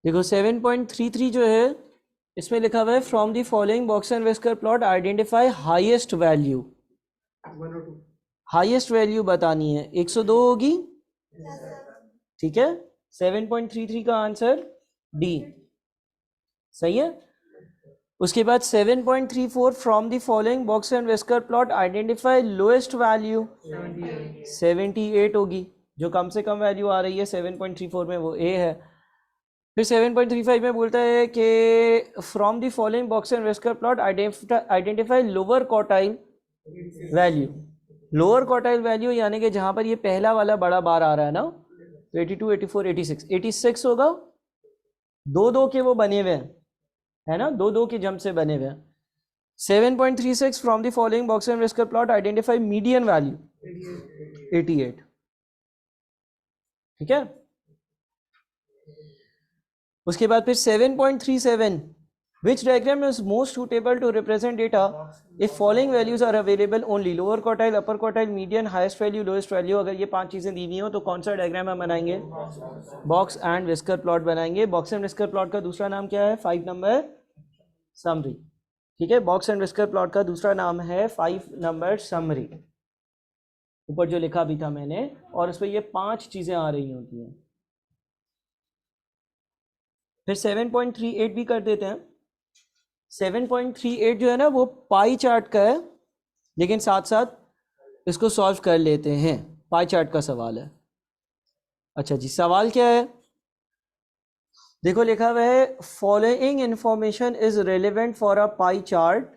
देखो 7.33 जो है इसमें लिखा हुआ है from the following box and whisker plot identify highest value. Highest value बतानी है, 102 होगी, ठीक है। 7.33 का आंसर डी सही है। उसके बाद 7.34 from the following box and whisker plot identify lowest value, 78 होगी, जो कम से कम वैल्यू आ रही है 7.34 में वो ए है। फिर 7.35 में बोलता है कि from the following box and whisker plot identify lower quartile value. Lower quartile value यानी कि जहां पर ये पहला वाला बड़ा बार आ रहा है ना, तो 82, 84, 86, 86 होगा, दो दो के वो बने हुए हैं, है ना, दो दो के जंप से बने हुए हैं। 7.36 from the following box and whisker plot identify median value, 88, ठीक है। उसके बाद फिर 7.37 which diagram is most suitable to represent data if following values are available only, lower quartile, upper quartile, median, highest value, lowest value। अगर ये पांच चीजें दी हुई हो तो कौन सा डायग्राम हम बनाएंगे, बॉक्स एंड विस्कर प्लॉट बनाएंगे। बॉक्स एंड विस्कर प्लॉट का दूसरा नाम क्या है, 5 नंबर समरी, ठीक है। बॉक्स एंड विस्कर प्लॉट का दूसरा नाम है 5 नंबर समरी, ऊपर जो लिखा भी था मैंने, और उस पर ये पांच चीजें आ रही होती हैं। फिर 7.38 भी कर देते हैं। 7.38 जो है ना वो पाई चार्ट का है, लेकिन साथ साथ इसको सॉल्व कर लेते हैं। पाई चार्ट का सवाल है। अच्छा जी, सवाल क्या है, देखो लिखा हुआ है following information is relevant for a pie chart.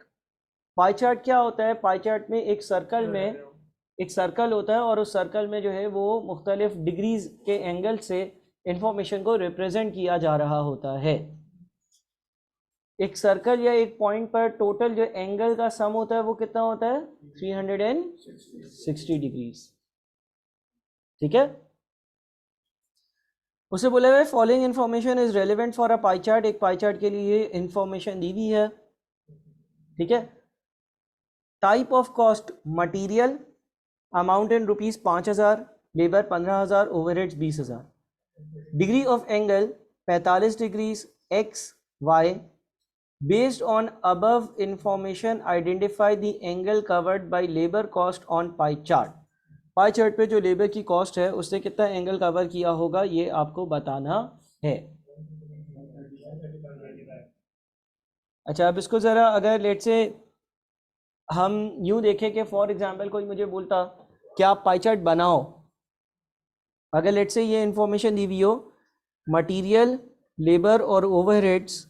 Pie chart क्या होता है, पाई चार्ट में एक सर्कल होता है और उस सर्कल में जो है वो मुख्तलिफ डिग्रीज के एंगल से इंफॉर्मेशन को रिप्रेजेंट किया जा रहा होता है। एक सर्कल या एक पॉइंट पर टोटल जो एंगल का सम होता है वो कितना होता है, 360 डिग्रीज, ठीक है। उसे बोला हुआ है following information is relevant for a pie chart. एक पाई चार्ट के लिए इंफॉर्मेशन दी हुई है, ठीक है। Type of cost material, amount in rupees 5000, labour 15000, overheads 20000। Degree of angle 45 degrees, X Y. Based on above information, identify the angle covered by labor cost on pie chart. Pie chart पे जो labour की cost है उससे कितना angle cover किया होगा ये आपको बताना है। अच्छा, अब इसको ज़रा अगर लेट से हम यूँ देखें कि फॉर एग्जांपल कोई मुझे बोलता कि आप पाई चार्ट बनाओ, अगर लेट से ये इंफॉर्मेशन दी हुई हो मटेरियल, लेबर और ओवरहेड्स,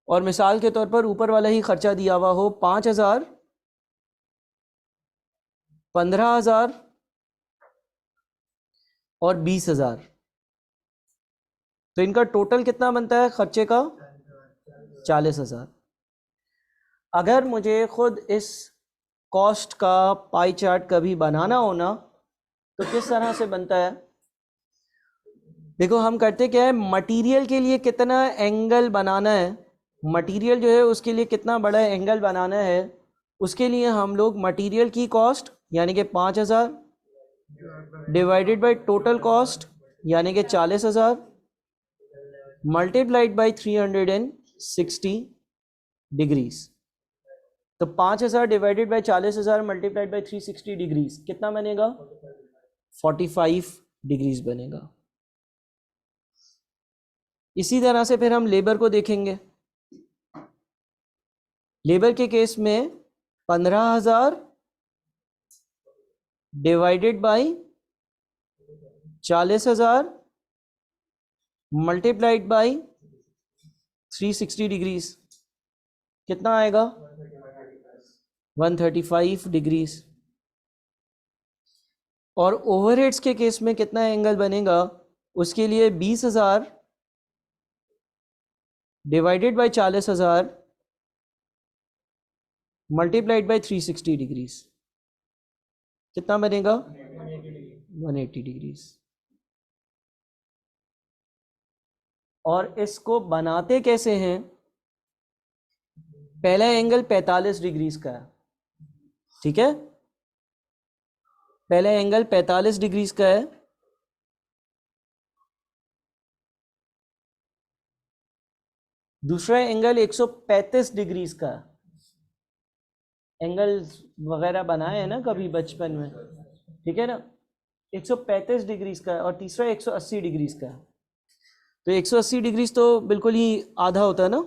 और मिसाल के तौर पर ऊपर वाला ही खर्चा दिया हुआ हो 5000, 15000 और 20000, तो इनका टोटल कितना बनता है खर्चे का, 40000। अगर मुझे खुद इस कॉस्ट का पाई चार्ट कभी बनाना हो ना तो किस तरह से बनता है, देखो हम करते क्या है, मटेरियल के लिए कितना एंगल बनाना है, मटेरियल जो है उसके लिए कितना बड़ा एंगल बनाना है, उसके लिए हम लोग मटेरियल की कॉस्ट यानी कि 5000 डिवाइडेड बाय टोटल कॉस्ट यानी कि 40000 मल्टीप्लाइड बाय 360 डिग्रीज। तो 5000 divided by 40000 multiplied by 360 degrees कितना बनेगा, 45 डिग्रीज बनेगा। इसी तरह से फिर हम लेबर को देखेंगे। लेबर के केस में 15000 divided by 40000 multiplied by 360 degrees कितना आएगा, 135 डिग्रीज। और ओवरहेड्स के केस में कितना एंगल बनेगा, उसके लिए 20000 divided by 40000 multiplied by 360 degrees कितना बनेगा, 180 डिग्रीज। और इसको बनाते कैसे हैं, पहला एंगल 45 डिग्रीज का है, ठीक है, पहला एंगल 45 डिग्रीज का है। दूसरा एंगल 135 डिग्रीज का, एंगल वगैरह बनाए हैं ना कभी बचपन में, ठीक है ना, 135 डिग्रीज का, और तीसरा 180 डिग्रीज का। तो 180 डिग्रीज तो बिल्कुल ही आधा होता है ना।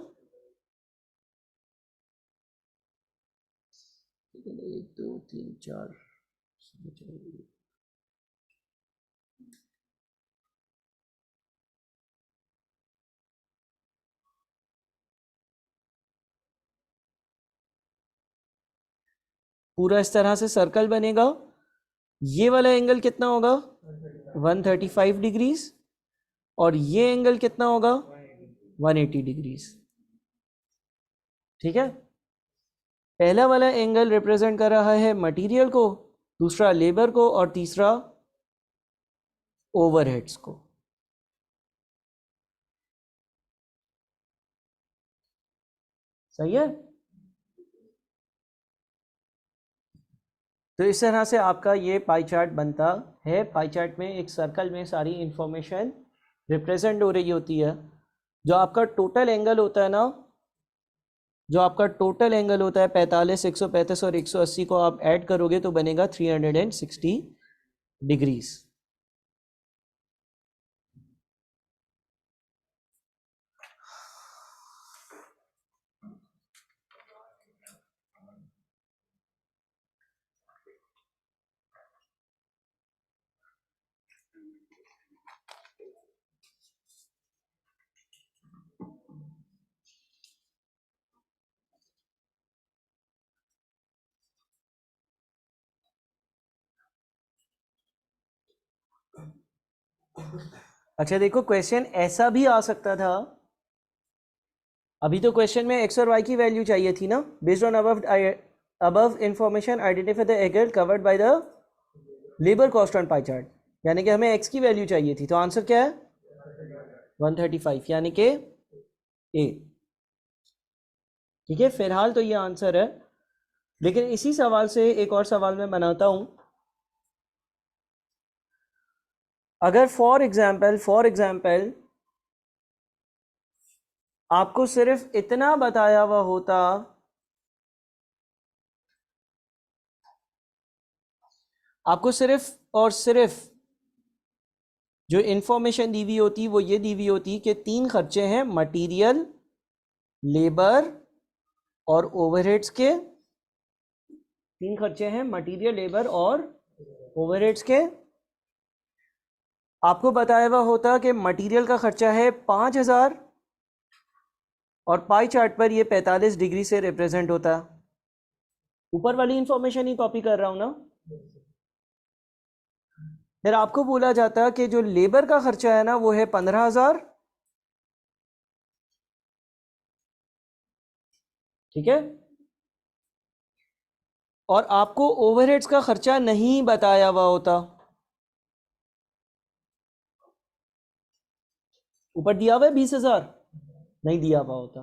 1 2 3 4 पूरा इस तरह से सर्कल बनेगा। ये वाला एंगल कितना होगा, 135 डिग्रीज, और ये एंगल कितना होगा, 180 डिग्रीज। ठीक है, पहला वाला एंगल रिप्रेजेंट कर रहा है मटेरियल को, दूसरा लेबर को, और तीसरा ओवरहेड्स को। सही है। तो इस तरह से आपका ये पाई चार्ट बनता है। पाई चार्ट में एक सर्कल में सारी इंफॉर्मेशन रिप्रेजेंट हो रही होती है। जो आपका टोटल एंगल होता है ना, जो आपका टोटल एंगल होता है 45, 135 और 180 को आप ऐड करोगे तो बनेगा 360 डिग्रीज। अच्छा देखो, क्वेश्चन ऐसा भी आ सकता था। अभी तो क्वेश्चन में एक्स और वाई की वैल्यू चाहिए थी ना। Based on above information identify the angle covered by the labour cost on pie chart, यानी कि हमें एक्स की वैल्यू चाहिए थी। तो आंसर क्या है, 135, यानी कि ए। ठीक है, फिलहाल तो ये आंसर है। लेकिन इसी सवाल से एक और सवाल मैं बनाता हूं। अगर फॉर एग्जाम्पल आपको सिर्फ इतना बताया हुआ होता, आपको सिर्फ और सिर्फ जो इंफॉर्मेशन दी हुई होती वो ये दी हुई होती कि 3 खर्चे हैं, मटेरियल, लेबर और ओवरहेड्स के। 3 खर्चे हैं, मटेरियल, लेबर और ओवरहेड्स के। आपको बताया हुआ होता कि मटेरियल का खर्चा है 5000, और पाई चार्ट पर ये 45 डिग्री से रिप्रेजेंट होता। ऊपर वाली इंफॉर्मेशन ही कॉपी कर रहा हूं ना। फिर आपको बोला जाता कि जो लेबर का खर्चा है ना वो है 15000। ठीक है, और आपको ओवरहेड्स का खर्चा नहीं बताया हुआ होता। ऊपर दिया हुआ है 20000, नहीं दिया हुआ होता।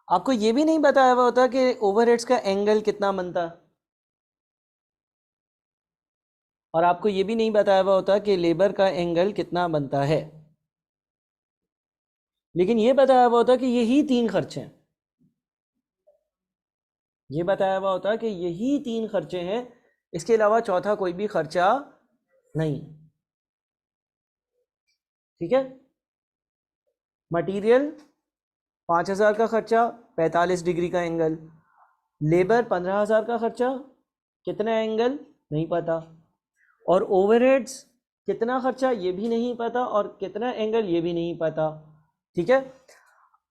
आपको ये भी नहीं बताया हुआ होता कि ओवरहेड्स का एंगल कितना बनता, और आपको ये भी नहीं बताया हुआ होता कि लेबर का एंगल कितना बनता है। लेकिन ये बताया हुआ होता कि यही 3 खर्चे हैं। ये बताया हुआ होता कि यही 3 खर्चे हैं, इसके अलावा चौथा कोई भी खर्चा नहीं। ठीक है, मटेरियल 5000 का खर्चा, 45 डिग्री का एंगल। लेबर 15000 का खर्चा, कितना एंगल नहीं पता। और ओवरहेड्स कितना खर्चा ये भी नहीं पता, और कितना एंगल ये भी नहीं पता। ठीक है,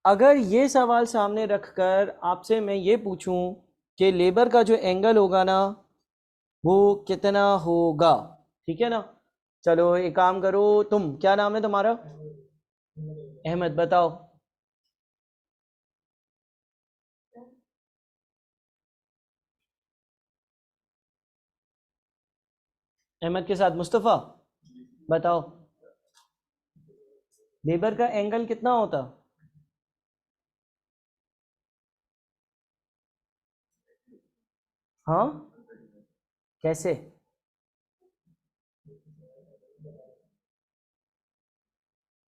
अगर ये सवाल सामने रखकर आपसे मैं ये पूछूं कि लेबर का जो एंगल होगा ना वो कितना होगा, ठीक है ना। चलो एक काम करो, तुम क्या नाम है तुम्हारा, अहमद, बताओ। अहमद के साथ मुस्तफ़ा, बताओ लेबर का एंगल कितना होता। हाँ, कैसे।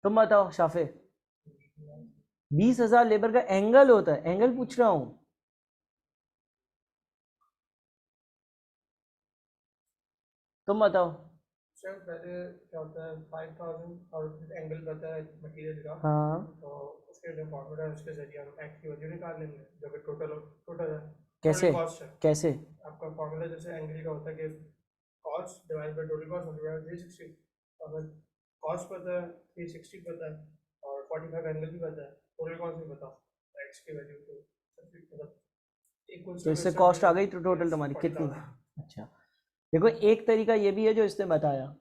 तुम बताओ शाफे। 20,000 लेबर का एंगल होता है, एंगल पूछ रहा हूं। तुम बताओ। सर पहले क्या होता है 5,000 और एंगल पता है मटेरियल का, हाँ तो उसके जो फॉर्मूला है उसके जरिए हम एक्स की वैल्यू निकाल लेंगे जो कि टोटल टोटल है, कैसे टोटल कॉस्ट है। कैसे? आपका फॉर्मूला जैसे एंगल का होता है कि cost divide by total cost multiply by 360। अगर कॉस्ट पता है 360 पता है और 45 एंगल भी पता है, टोटल कॉस्ट भी पता है, एक्स की वैल्यू तो मतलब इक्वल्स तो टू इससे इससे कॉस्ट आ गई तो टोटल तुम्हारी कितनी? 40,000। अच्छा, देखो एक तरीका ये भी है जो इसने बताया,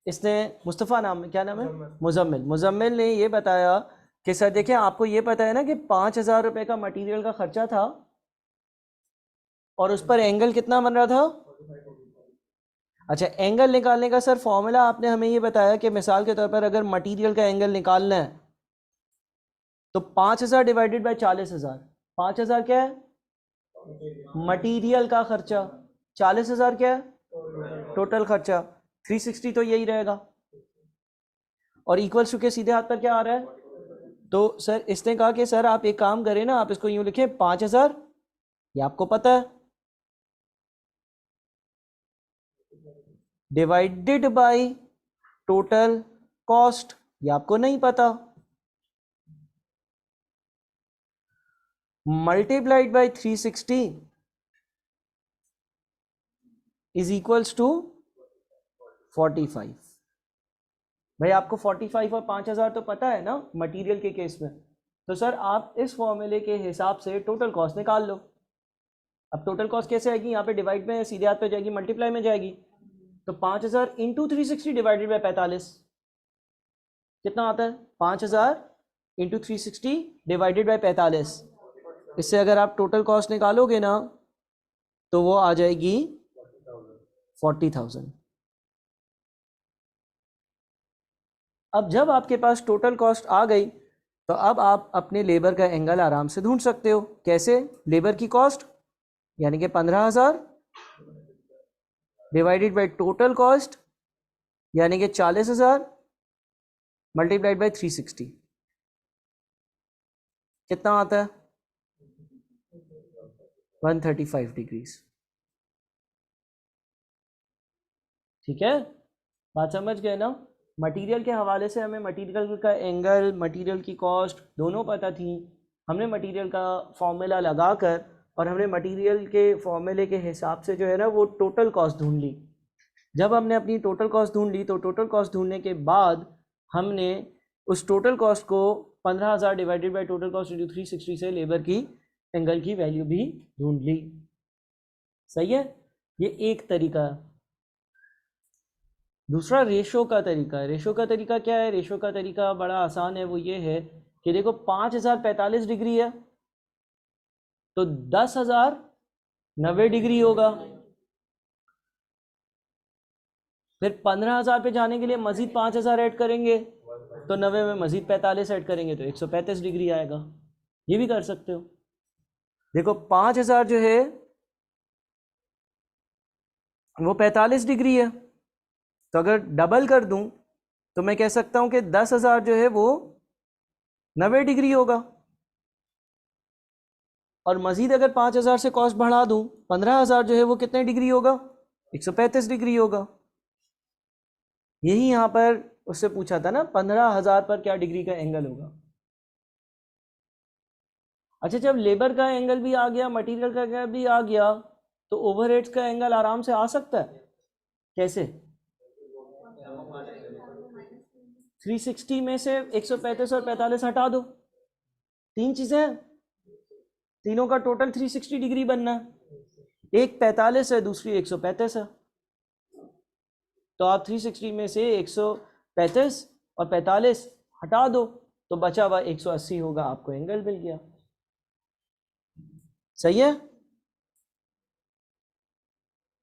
इसने मुस्तफ़ा नाम, क्या नाम है, मुजम्मिल, मुजम्मिल ने ये बताया कि सर देखिए आपको ये पता है ना कि 5,000 रुपये का मटेरियल का खर्चा था और उस पर एंगल कितना बन रहा था? अच्छा, एंगल निकालने का सर फॉर्मूला आपने हमें ये बताया कि मिसाल के तौर पर अगर मटेरियल का एंगल निकालना है तो 5,000 डिवाइडेड बाय 40,000। 5,000 क्या है? मटेरियल का खर्चा। 40,000 क्या है? टोटल खर्चा। 360 तो यही रहेगा और इक्वल्स टू के सीधे हाथ पर क्या आ रहा है? तो सर इसने कहा कि सर आप एक काम करें ना, आप इसको यूं लिखें 5,000, ये आपको पता है, डिवाइडेड बाय टोटल कॉस्ट, ये आपको नहीं पता, multiplied by 360 is equals to 45। भाई आपको 45 और 5,000 तो पता है ना मटेरियल के केस में, तो सर आप इस फॉर्मूले के हिसाब से टोटल कॉस्ट निकाल लो। अब टोटल कॉस्ट कैसे आएगी? यहाँ पे डिवाइड में सीधे हाथ पे जाएगी, मल्टीप्लाई में जाएगी, तो 5,000 इंटू 360 डिवाइडेड बाई 45 कितना आता है? 5,000 इंटू 360 डिवाइडेड बाई 45। इससे अगर आप टोटल कॉस्ट निकालोगे ना तो वो आ जाएगी 40,000। अब जब आपके पास टोटल कॉस्ट आ गई तो अब आप अपने लेबर का एंगल आराम से ढूंढ सकते हो। कैसे? लेबर की कॉस्ट यानी कि 15,000 डिवाइडेड बाई टोटल कॉस्ट यानी कि 40,000 मल्टीप्लाइड बाई 360 कितना आता है? 135 डिग्रीज। ठीक है, बात समझ गए ना? मटेरियल के हवाले से हमें मटेरियल का एंगल, मटेरियल की कॉस्ट दोनों पता थी। हमने मटेरियल का फॉर्मूला लगाकर और हमने मटेरियल के फॉर्मूले के हिसाब से जो है ना वो टोटल कॉस्ट ढूंढ ली। जब हमने अपनी टोटल कॉस्ट ढूंढ ली तो टोटल कॉस्ट ढूंढने के बाद हमने उस टोटल कॉस्ट को 15,000 divided by total cost into 360 से लेबर की एंगल की वैल्यू भी ढूंढ ली। सही है, ये एक तरीका है। दूसरा रेशो का तरीका है। रेशो का तरीका क्या है? रेशो का तरीका बड़ा आसान है, वो ये है कि देखो 5,045 डिग्री है तो 10,000 90 डिग्री होगा, फिर 15,000 पे जाने के लिए मजीद 5,000 ऐड करेंगे तो 90 में मजीद 45 ऐड करेंगे तो 135 डिग्री आएगा। ये भी कर सकते हो। देखो 5,000 जो है वो 45 डिग्री है, तो अगर डबल कर दूं तो मैं कह सकता हूं कि 10,000 जो है वो 90 डिग्री होगा और मजीद अगर 5,000 से कॉस्ट बढ़ा दूं 15,000 जो है वो कितने डिग्री होगा? 135 डिग्री होगा। यही यहां पर उससे पूछा था ना 15,000 पर क्या डिग्री का एंगल होगा। अच्छा, जब लेबर का एंगल भी आ गया, मटेरियल का एंगल भी आ गया, तो ओवरहेड्स का एंगल आराम से आ सकता है। कैसे? 360 में से 135 और 45 हटा दो, तीन चीजें हैं, तीनों का टोटल 360 डिग्री बनना है। एक 45 है, दूसरी 135 है, तो आप 360 में से 135 और 45 हटा दो तो बचा हुआ 180 होगा, आपको एंगल मिल गया। सही है।